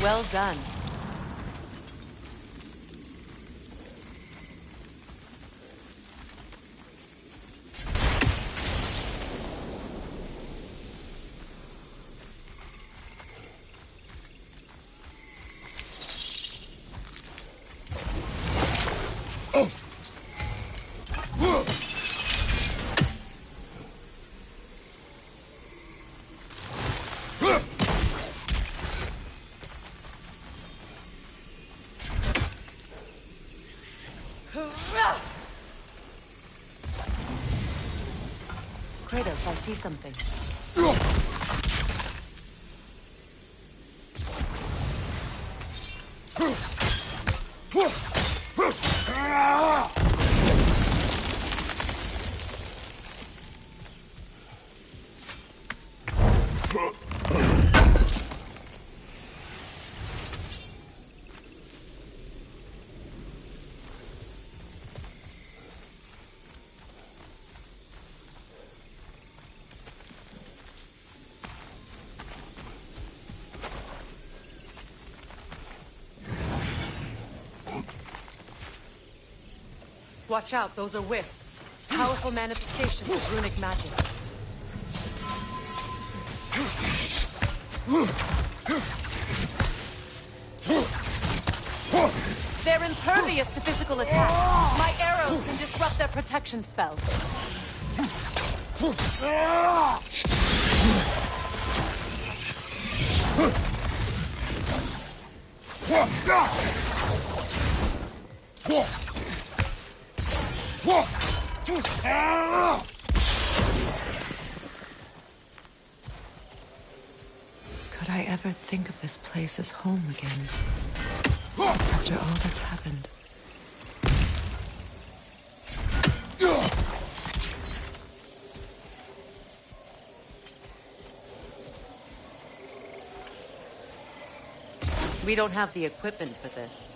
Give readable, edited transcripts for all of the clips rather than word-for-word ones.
Well done. Kratos, I see something. Watch out, those are wisps. Powerful manifestations of runic magic. They're impervious to physical attack. My arrows can disrupt their protection spells. Could I ever think of this place as home again? After all that's happened. We don't have the equipment for this.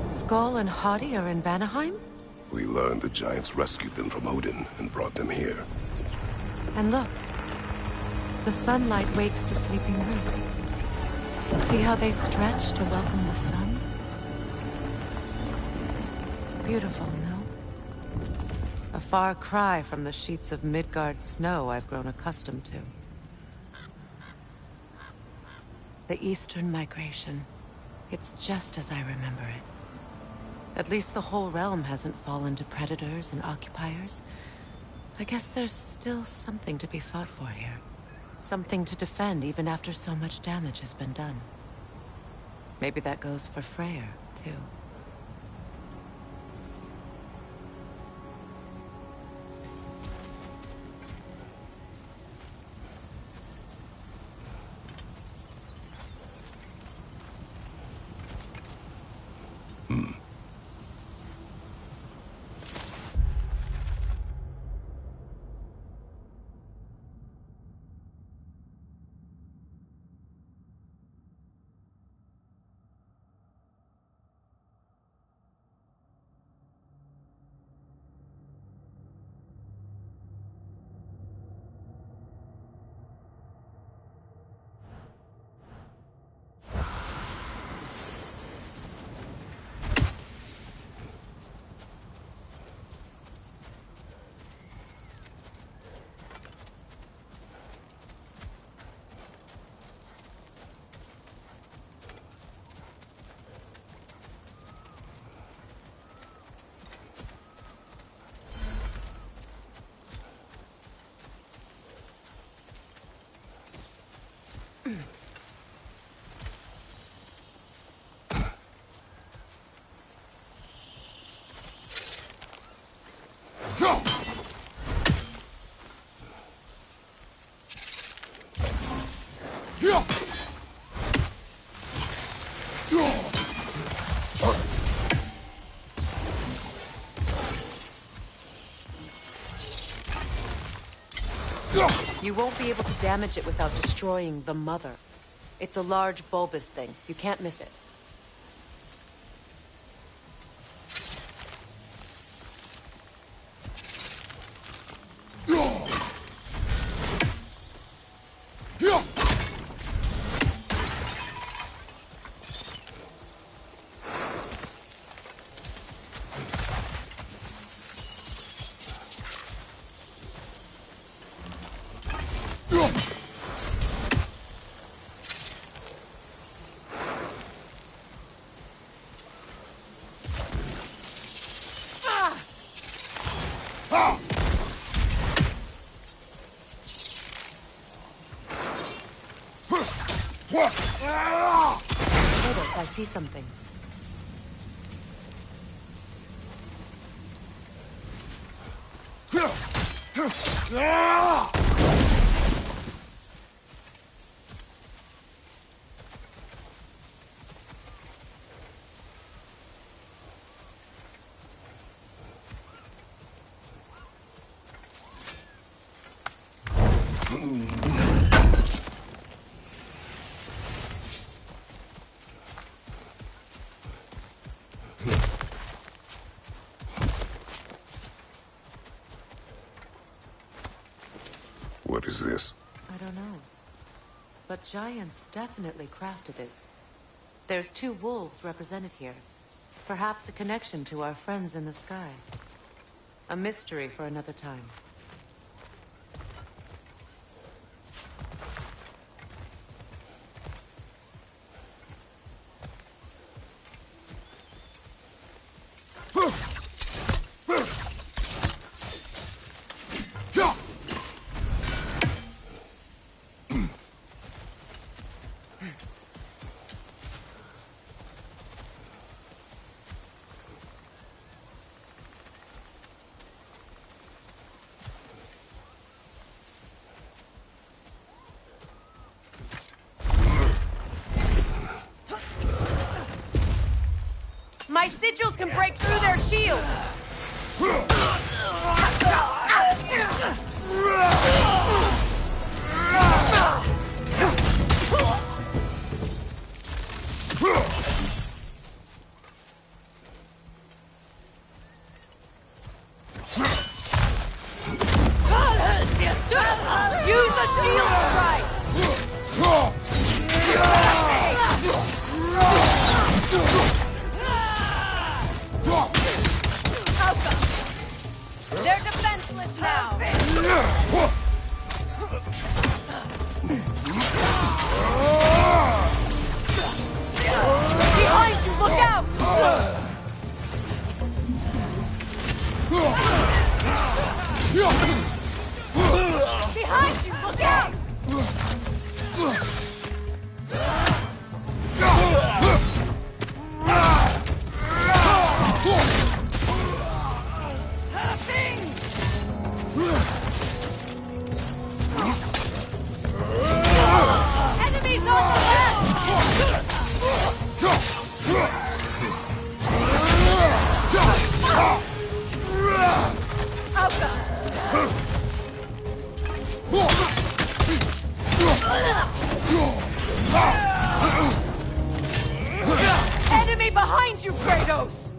Skull and Hati are in Vanaheim? We learned the giants rescued them from Odin and brought them here. And look. The sunlight wakes the sleeping roots. See how they stretch to welcome the sun? Beautiful, no? A far cry from the sheets of Midgard snow I've grown accustomed to. The Eastern Migration. It's just as I remember it. At least the whole realm hasn't fallen to predators and occupiers. I guess there's still something to be fought for here. Something to defend even after so much damage has been done. Maybe that goes for Freyr, too. You won't be able to damage it without destroying the mother. It's a large bulbous thing. You can't miss it. Kratos, I see something. What is this? I don't know. But giants definitely crafted it. There's 2 wolves represented here. Perhaps a connection to our friends in the sky. A mystery for another time. My sigils can break through their shields! Use the shield strike! They're defenseless now! Behind you, look out! Behind you, look out! Enemies on the left! Enemy behind you, Kratos!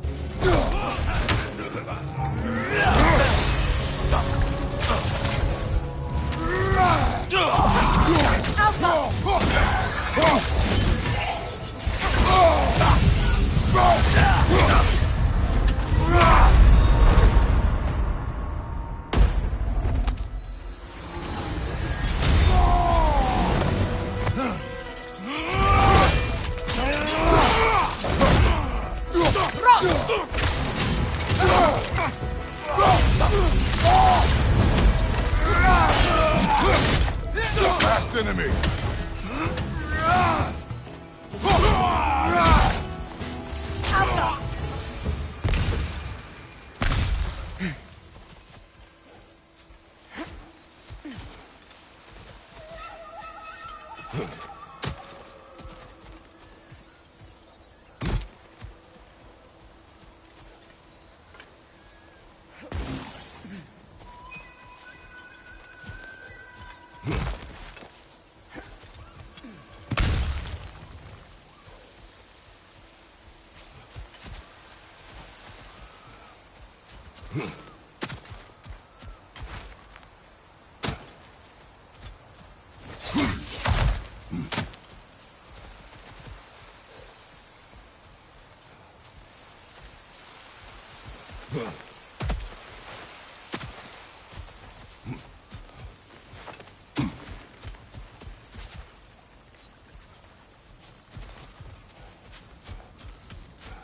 Last enemy!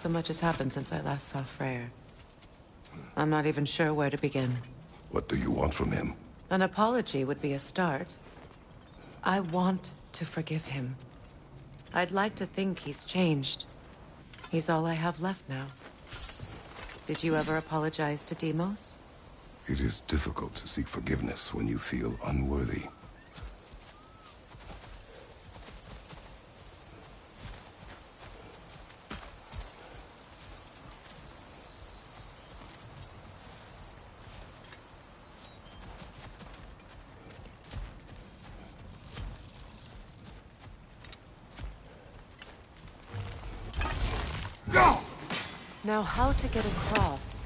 So much has happened since I last saw Freyr. I'm not even sure where to begin. What do you want from him? An apology would be a start. I want to forgive him. I'd like to think he's changed. He's all I have left now. Did you ever apologize to Deimos? It is difficult to seek forgiveness when you feel unworthy. Now, how to get across?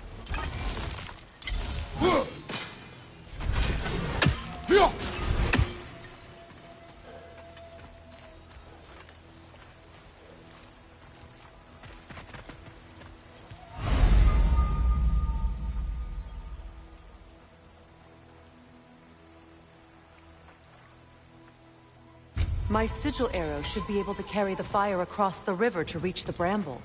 My sigil arrow should be able to carry the fire across the river to reach the bramble.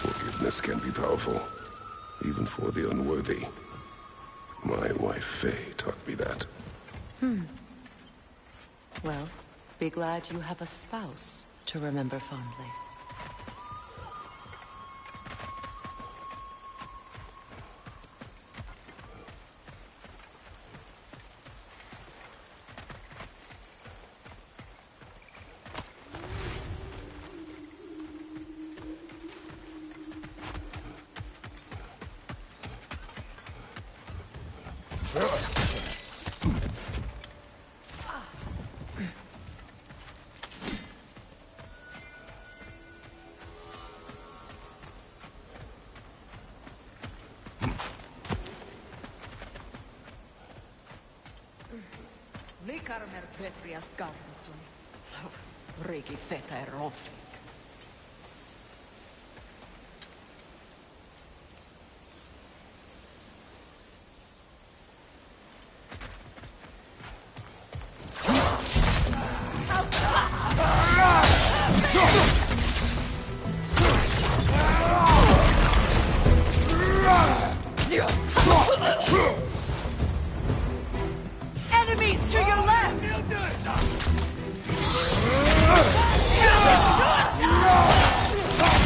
Forgiveness can be powerful, even for the unworthy. My wife Faye taught me that. Well, be glad you have a spouse to remember fondly. Likarmer Petrias Garnson. Rigi feta e rofi. Enemies to your left!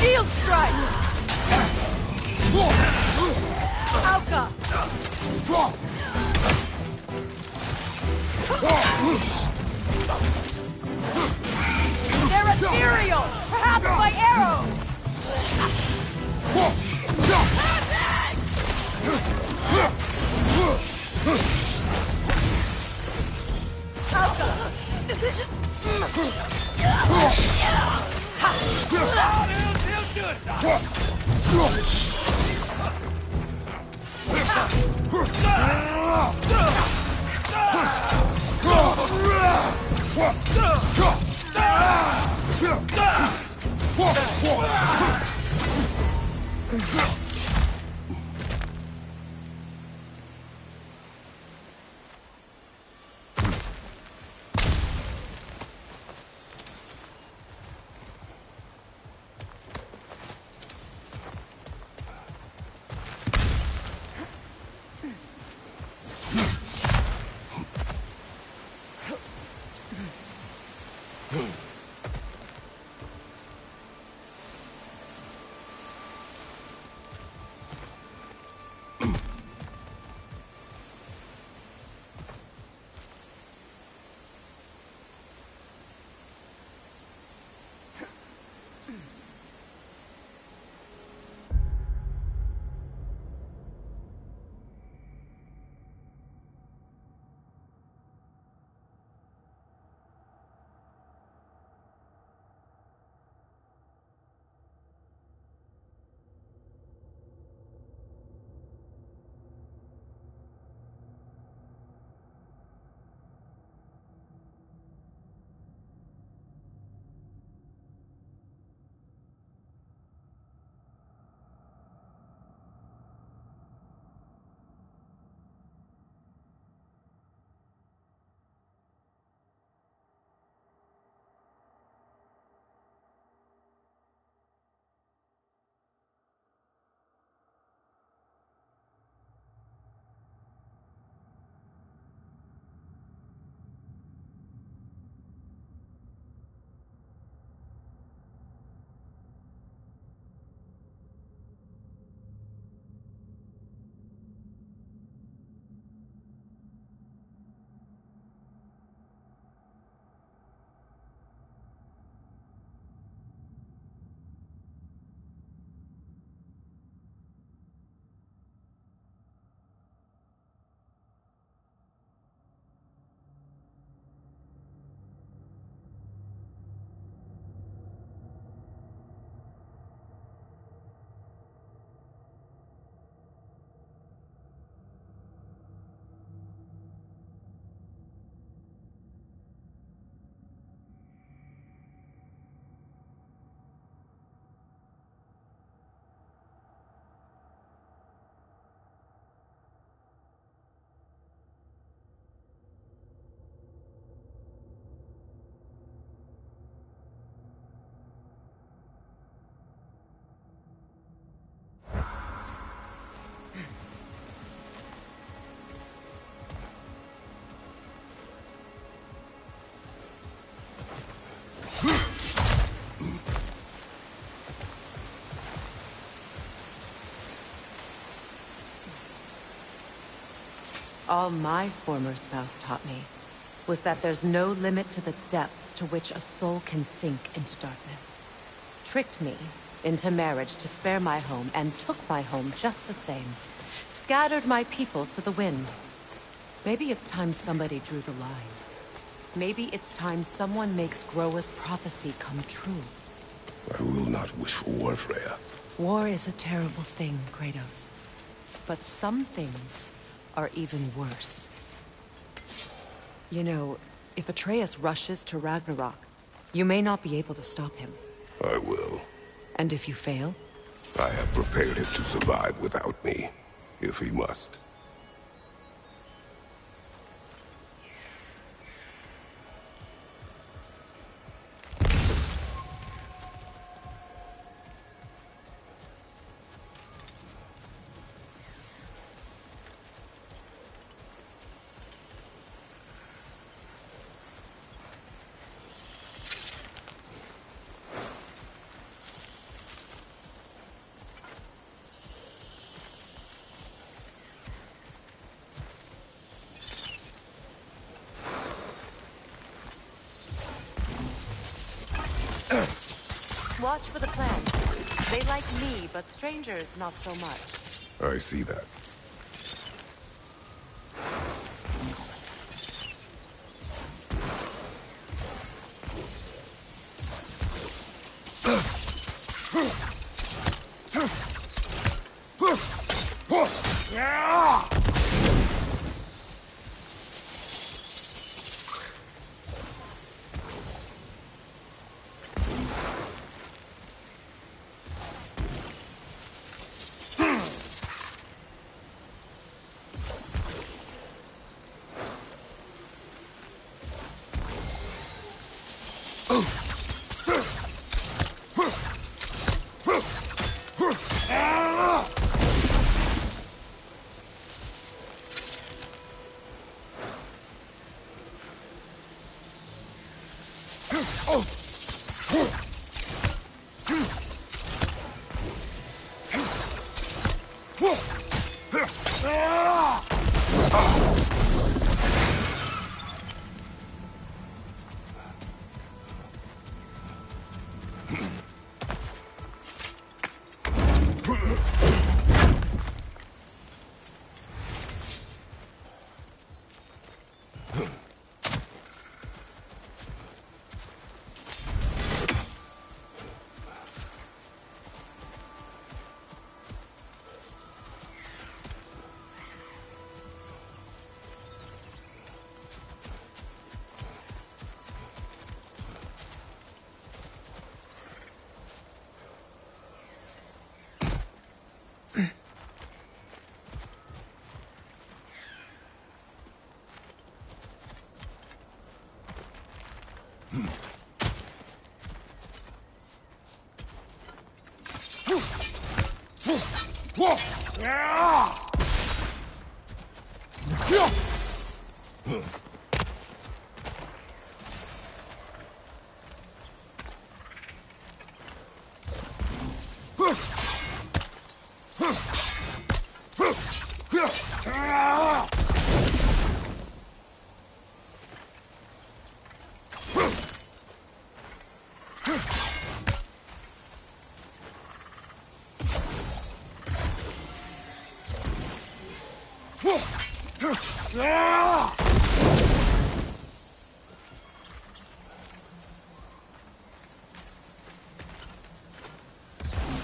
Shield strike! Alka! They're ethereal! Perhaps by arrows! All my former spouse taught me was that there's no limit to the depths to which a soul can sink into darkness. Tricked me into marriage to spare my home, and took my home just the same. Scattered my people to the wind. Maybe it's time somebody drew the line. Maybe it's time someone makes Groa's prophecy come true. I will not wish for war, Freya. War is a terrible thing, Kratos. But some things are even worse. You know, if Atreus rushes to Ragnarok, you may not be able to stop him. I will. And if you fail? I have prepared him to survive without me, if he must. Watch for the plants. They like me, but strangers not so much. I see that.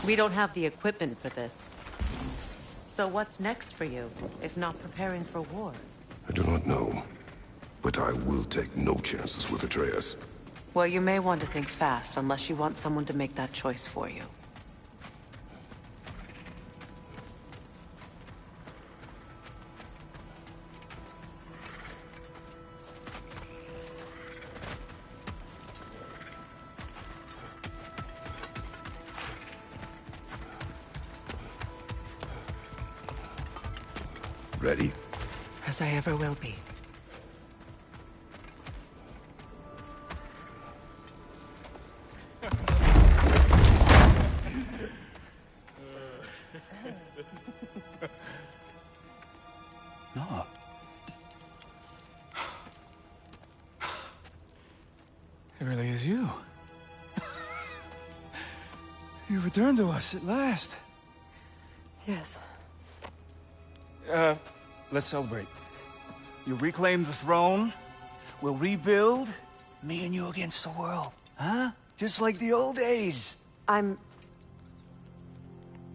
We don't have the equipment for this. So what's next for you, if not preparing for war? I do not know, but I will take no chances with Atreus. Well, you may want to think fast, unless you want someone to make that choice for you. Ready? As I ever will be. No. It really is you. You returned to us at last. Yes. Let's celebrate. You reclaim the throne, we'll rebuild, me and you against the world. Huh? Just like the old days. I'm...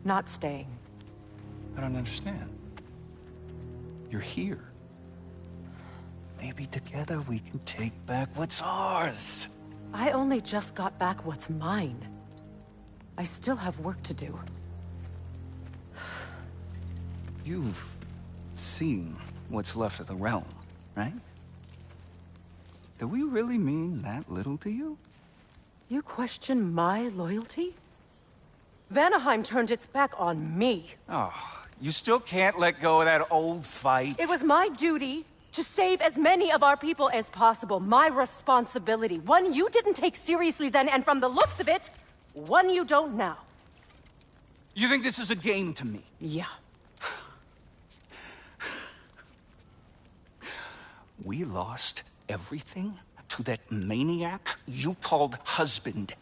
not staying. I don't understand. You're here. Maybe together we can take back what's ours. I only just got back what's mine. I still have work to do. You've seen what's left of the realm, right? Do we really mean that little to you? You question my loyalty? Vanaheim turned its back on me. Oh, you still can't let go of that old fight? It was my duty to save as many of our people as possible. My responsibility. One you didn't take seriously then, and from the looks of it, one you don't now. You think this is a game to me? Yeah. We lost everything to that maniac you called husband.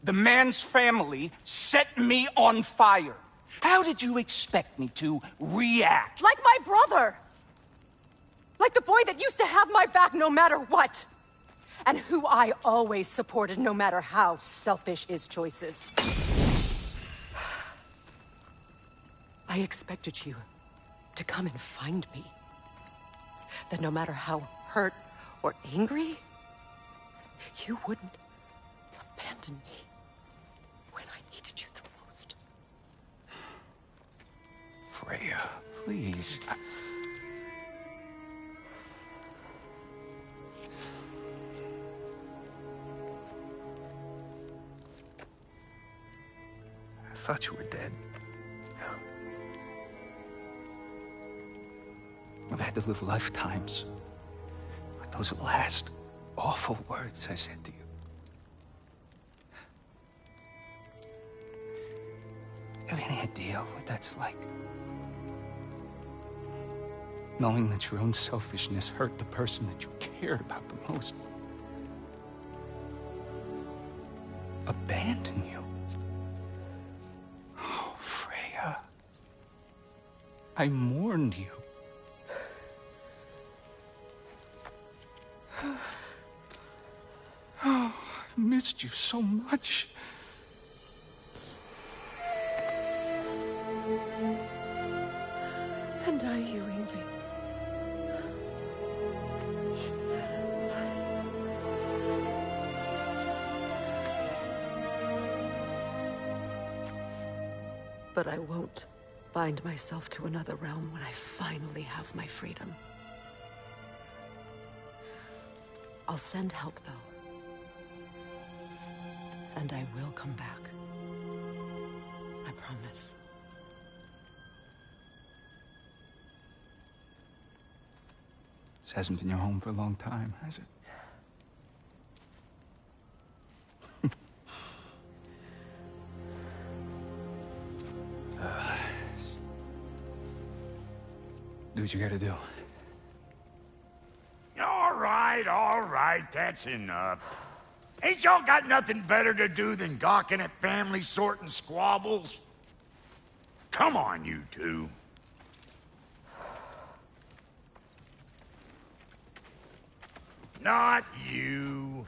The man's family set me on fire. How did you expect me to react? Like my brother! Like the boy that used to have my back no matter what! And who I always supported no matter how selfish his choices. I expected you to come and find me. That no matter how hurt or angry, you wouldn't abandon me when I needed you the most. Freya, please. I thought you were dead. I've had to live lifetimes with those last awful words I said to you. You have any idea what that's like? Knowing that your own selfishness hurt the person that you cared about the most. Abandon you. Oh, Freya. I mourned you. Oh, I've missed you so much. And are you, Ingvi? But I won't bind myself to another realm when I finally have my freedom. I'll send help, though. And I will come back. I promise. This hasn't been your home for a long time, has it? Do what you gotta do. All right, that's enough. Ain't y'all got nothing better to do than gawking at family sorting squabbles? Come on, you two. Not you.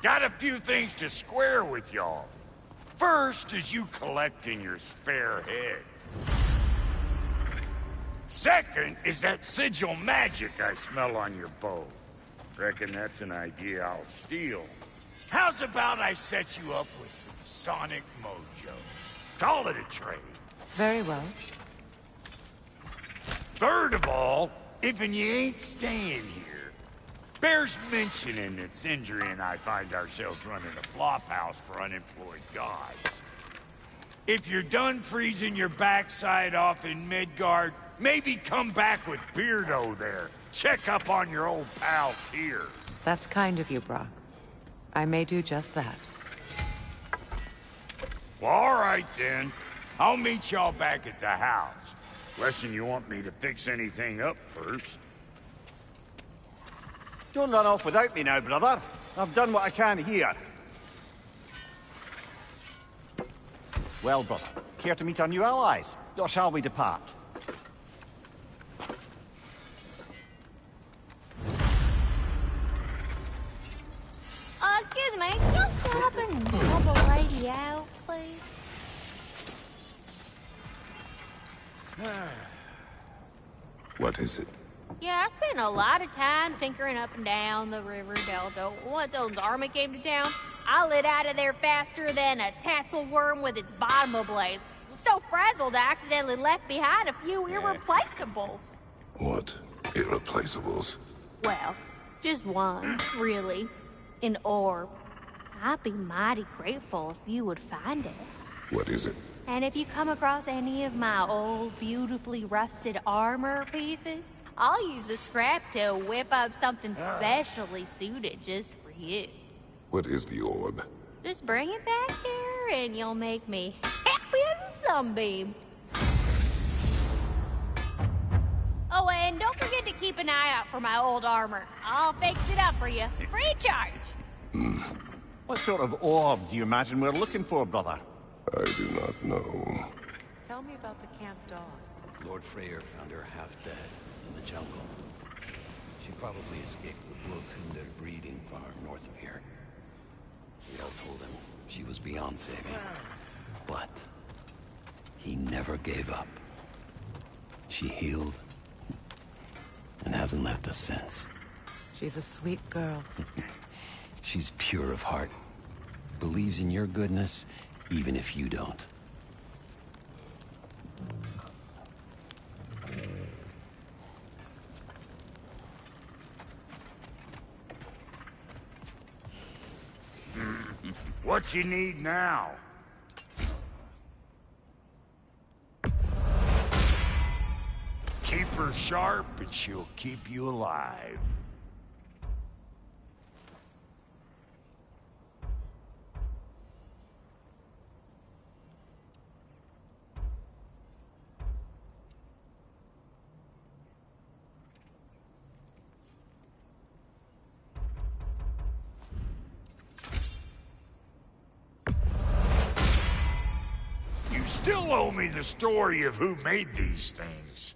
Got a few things to square with y'all. First is you collecting your spare heads. Second is that sigil magic I smell on your bow. Reckon that's an idea I'll steal. How's about I set you up with some sonic mojo? Call it a trade. Very well. Third of all, if you ain't staying here, bears mentioning that Sindri and I find ourselves running a flophouse for unemployed gods. If you're done freezing your backside off in Midgard, maybe come back with Beardo there. Check up on your old pal Tyr. That's kind of you, Brock. I may do just that. Well, all right then. I'll meet y'all back at the house. Lesson you want me to fix anything up first. Don't run off without me now, brother. I've done what I can here. Well, brother, care to meet our new allies? Or shall we depart? Excuse me, can you stop and help a lady out, please? What is it? Yeah, I spent a lot of time tinkering up and down the river delta. Once Odin's army came to town, I lit out of there faster than a tassel worm with its bottom ablaze. So frazzled, I accidentally left behind a few irreplaceables. What? Irreplaceables? Well, just one, really. An orb. I'd be mighty grateful if you would find it. What is it? And if you come across any of my old, beautifully rusted armor pieces, I'll use the scrap to whip up something specially suited just for you. What is the orb? Just bring it back here and you'll make me happy as a sunbeam. Oh, and don't forget to keep an eye out for my old armor. I'll fix it up for you, free of charge. What sort of orb do you imagine we're looking for, brother? I do not know. Tell me about the camp dog. Lord Freyr found her half dead in the jungle. She probably escaped the Blothunde breeding farm north of here. We all told him she was beyond saving. But he never gave up. She healed and hasn't left us since. She's a sweet girl. She's pure of heart. Believes in your goodness, even if you don't. What you need now? Keep her sharp and she'll keep you alive. still owe me the story of who made these things.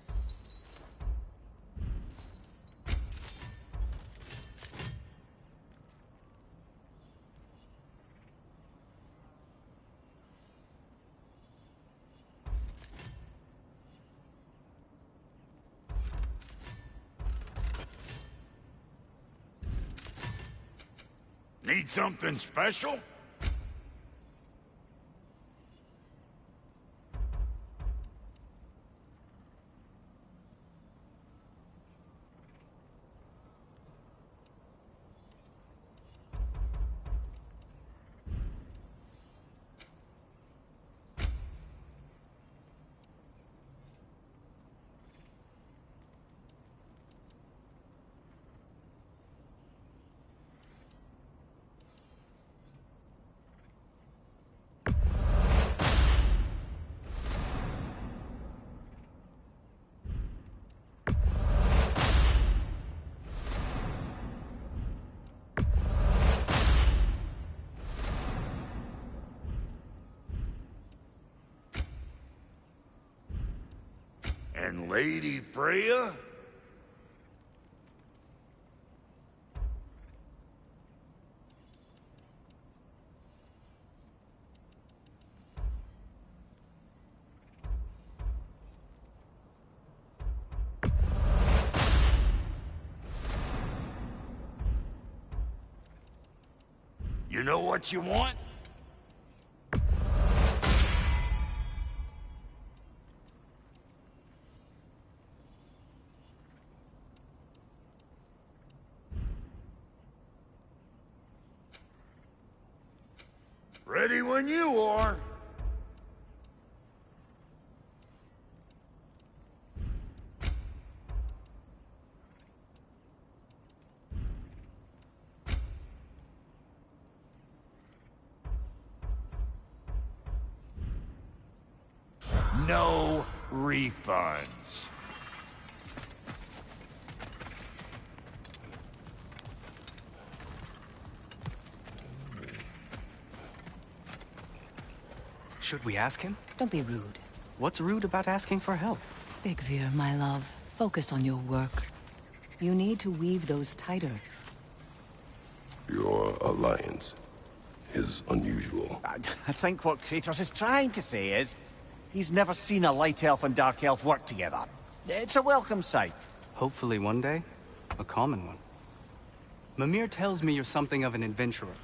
Need something special? And Lady Freya? You know what you want? Ready when you are. No refunds. Should we ask him? Don't be rude. What's rude about asking for help? Big Veer, my love, focus on your work. You need to weave those tighter. Your alliance is unusual. I think what Kratos is trying to say is, he's never seen a light elf and dark elf work together. It's a welcome sight. Hopefully one day, a common one. Mimir tells me you're something of an adventurer.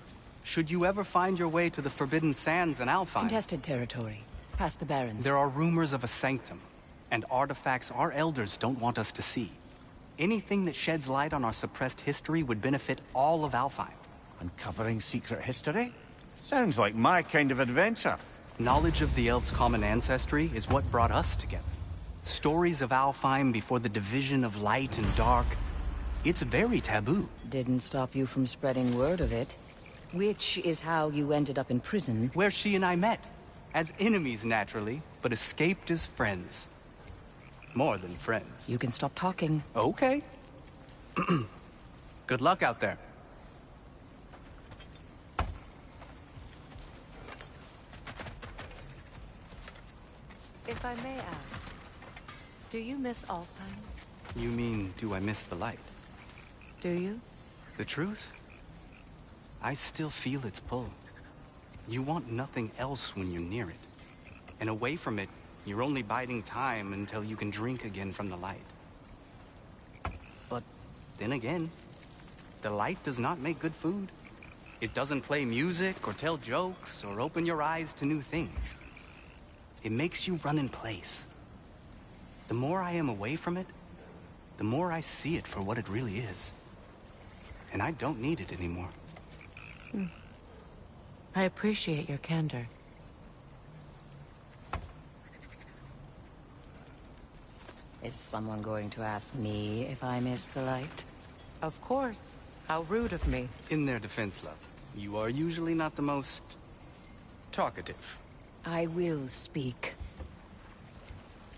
Should you ever find your way to the Forbidden Sands in Alfheim... Contested territory. Past the Barrens. There are rumors of a sanctum, and artifacts our elders don't want us to see. Anything that sheds light on our suppressed history would benefit all of Alfheim. Uncovering secret history? Sounds like my kind of adventure. Knowledge of the elves' common ancestry is what brought us together. Stories of Alfheim before the division of light and dark. It's very taboo. Didn't stop you from spreading word of it. Which is how you ended up in prison. Where she and I met. As enemies, naturally, but escaped as friends. More than friends. You can stop talking. Okay. Good luck out there. If I may ask, do you miss Alfheim? You mean, do I miss the light? Do you? The truth? I still feel its pull. You want nothing else when you're near it. And away from it, you're only biding time until you can drink again from the light. But then again, the light does not make good food. It doesn't play music or tell jokes or open your eyes to new things. It makes you run in place. The more I am away from it, the more I see it for what it really is. And I don't need it anymore. I appreciate your candor. Is someone going to ask me if I miss the light? Of course. How rude of me. In their defense, love, you are usually not the most... talkative. I will speak.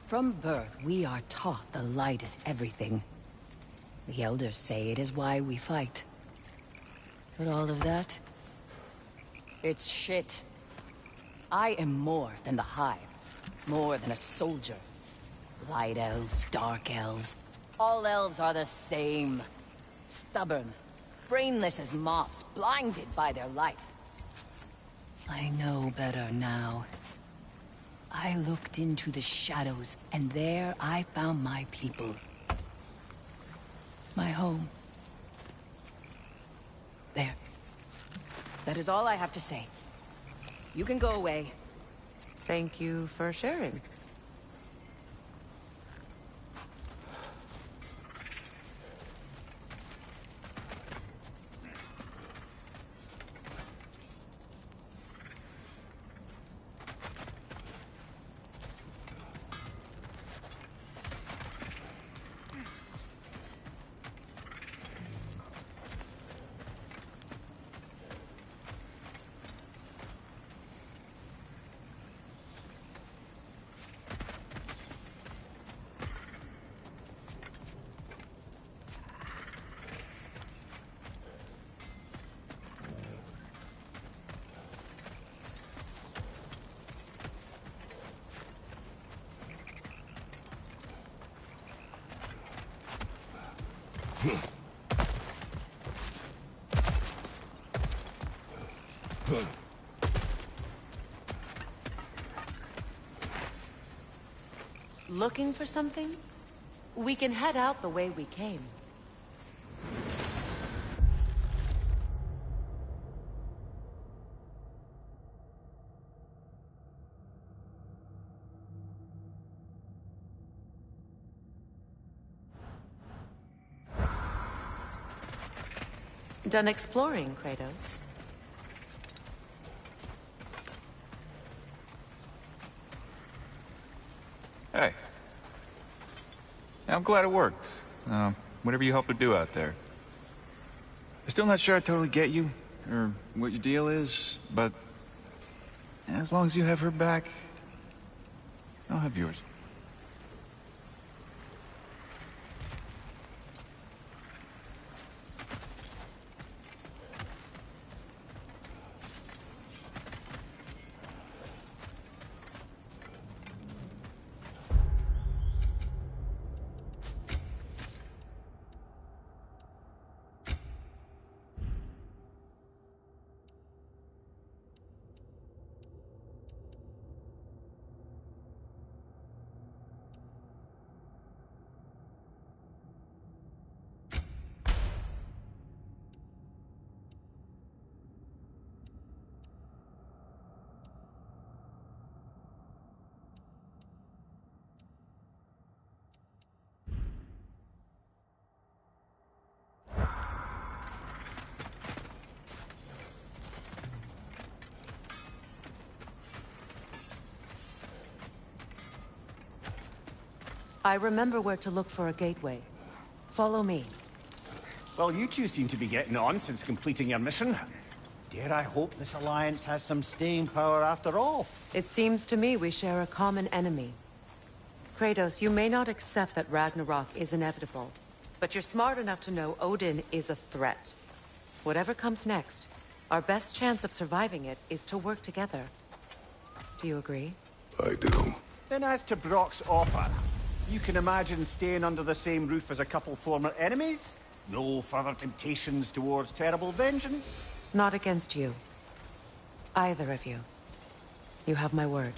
From birth, we are taught the light is everything. The elders say it is why we fight. But all of that... it's shit. I am more than the Hive. more than a soldier. Light elves, dark elves. All elves are the same. Stubborn, brainless as moths, blinded by their light. I know better now. I looked into the shadows, and there I found my people. My home. There. That is all I have to say. You can go away. Thank you for sharing. Looking for something? We can head out the way we came. Done exploring, Kratos? Hey. Yeah, I'm glad it worked. Whatever you helped her do out there. I'm still not sure I totally get you, or what your deal is, but as long as you have her back, I'll have yours. I remember where to look for a gateway. Follow me. Well, you two seem to be getting on since completing your mission. Dare I hope this alliance has some staying power after all? It seems to me we share a common enemy. Kratos, you may not accept that Ragnarok is inevitable, but you're smart enough to know Odin is a threat. Whatever comes next, our best chance of surviving it is to work together. Do you agree? I do. Then as to Brock's offer, you can imagine staying under the same roof as a couple former enemies? No further temptations towards terrible vengeance? Not against you. Either of you. You have my word.